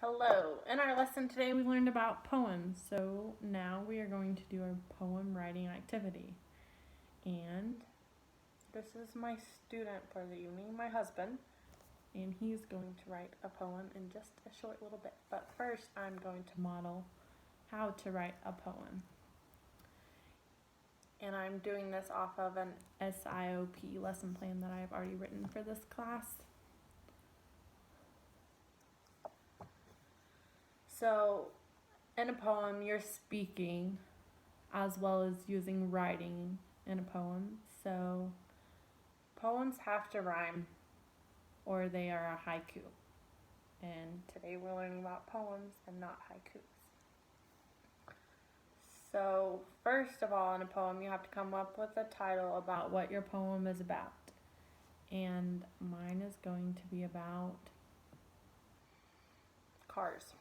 Hello. In our lesson today we learned about poems, so now we are going to do a poem writing activity. And this is my student for the evening, my husband, and he's going to write a poem in just a short little bit. But first I'm going to model how to write a poem. And I'm doing this off of an SIOP lesson plan that I've already written for this class. So, in a poem, you're speaking as well as using writing in a poem. So, poems have to rhyme or they are a haiku. And today we're learning about poems and not haikus. So, first of all, in a poem, you have to come up with a title about what your poem is about. And mine is going to be about cars.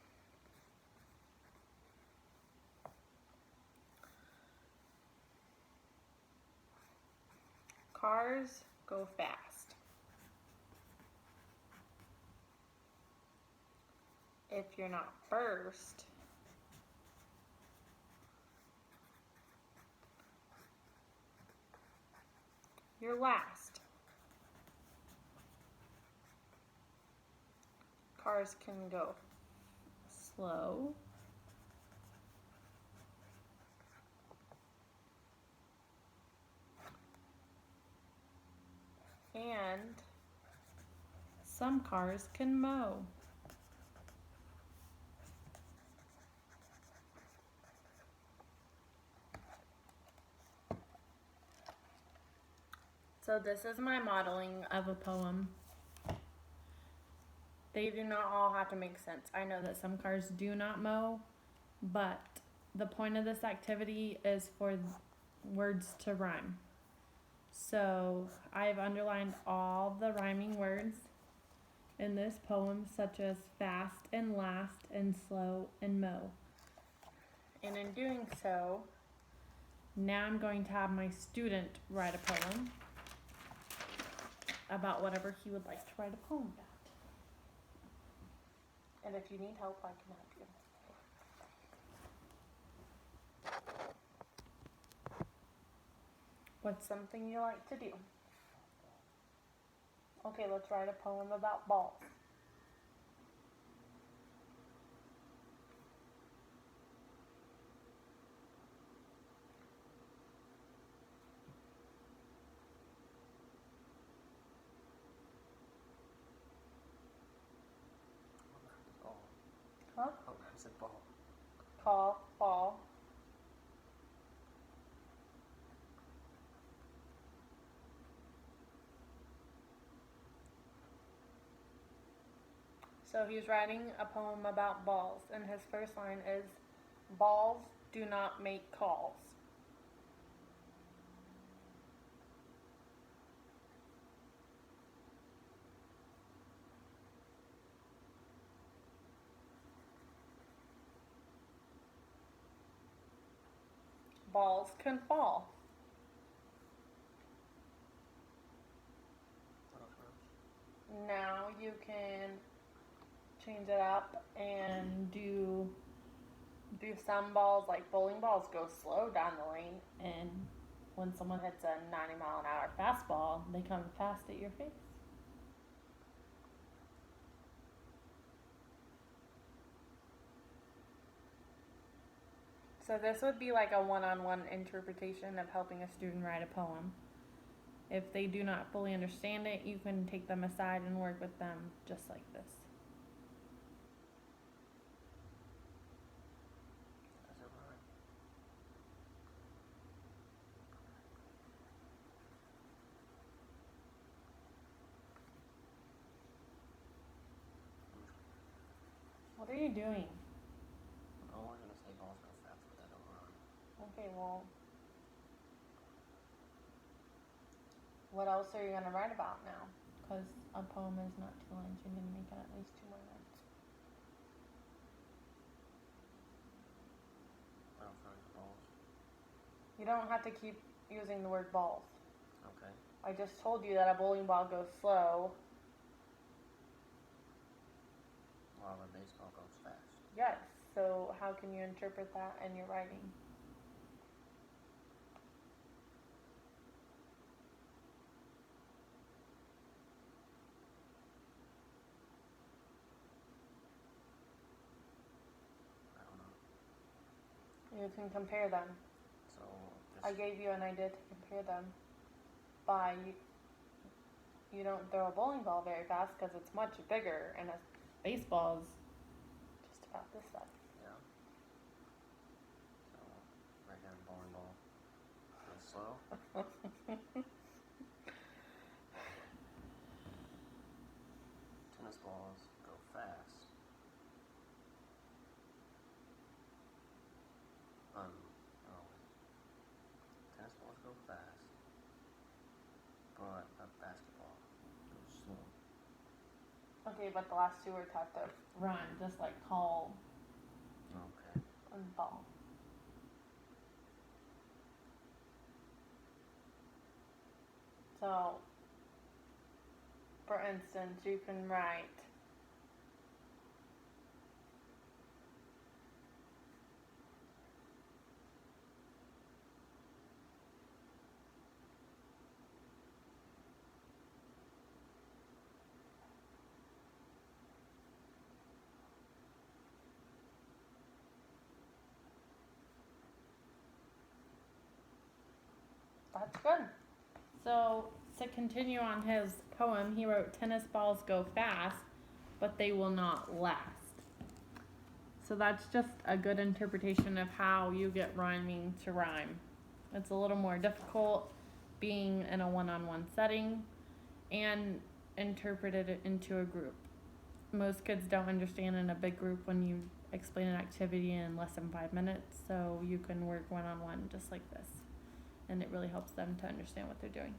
Cars go fast. If you're not first, you're last. Cars can go slow, and some cars can mow. So this is my modeling of a poem. They do not all have to make sense. I know that some cars do not mow, but the point of this activity is for words to rhyme. So I've underlined all the rhyming words in this poem, such as fast and last and slow and mow. And in doing so, now I'm going to have my student write a poem about whatever he would like to write a poem about. And if you need help, I can help you. What's something you like to do? Okay, let's write a poem about balls. Huh? Oh, I said ball. Call, ball. So he's writing a poem about balls, and his first line is, balls do not make calls. Balls can fall. Now you can change it up and do some balls, like bowling balls, go slow down the lane, and when someone hits a 90-mile-an-hour fastball, they come fast at your face. So this would be like a one-on-one interpretation of helping a student write a poem. If they do not fully understand it, you can take them aside and work with them just like this. Does it rhyme? What are you doing? Oh, we're gonna say balls go fast, but that don't rhyme. Okay, well, what else are you going to write about now? Because a poem is not 2 lines. You're going to make it at least 2 more lines. What else rhymes with balls? You don't have to keep using the word balls. Okay. I just told you that a bowling ball goes slow. Well, basketball, but baseball goes fast. Yes, so how can you interpret that in your writing? I don't know. You can compare them. So I gave you an idea to compare them by you don't throw a bowling ball very fast because it's much bigger, and a baseball is just about this size. yeah. So right here, bowling ball goes slow. Tennis balls go fast. Oh. Tennis balls go fast, but a basketball goes slow. Okay, but the last two were taught to run, just like call Okay. and ball. So, for instance, you can write that's good. So, to continue on his poem, he wrote, tennis balls go fast, but they will not last. So that's just a good interpretation of how you get rhyming to rhyme. It's a little more difficult being in a one-on-one setting and interpreted it into a group. Most kids don't understand in a big group when you explain an activity in less than 5 minutes, so you can work one-on-one just like this. And it really helps them to understand what they're doing.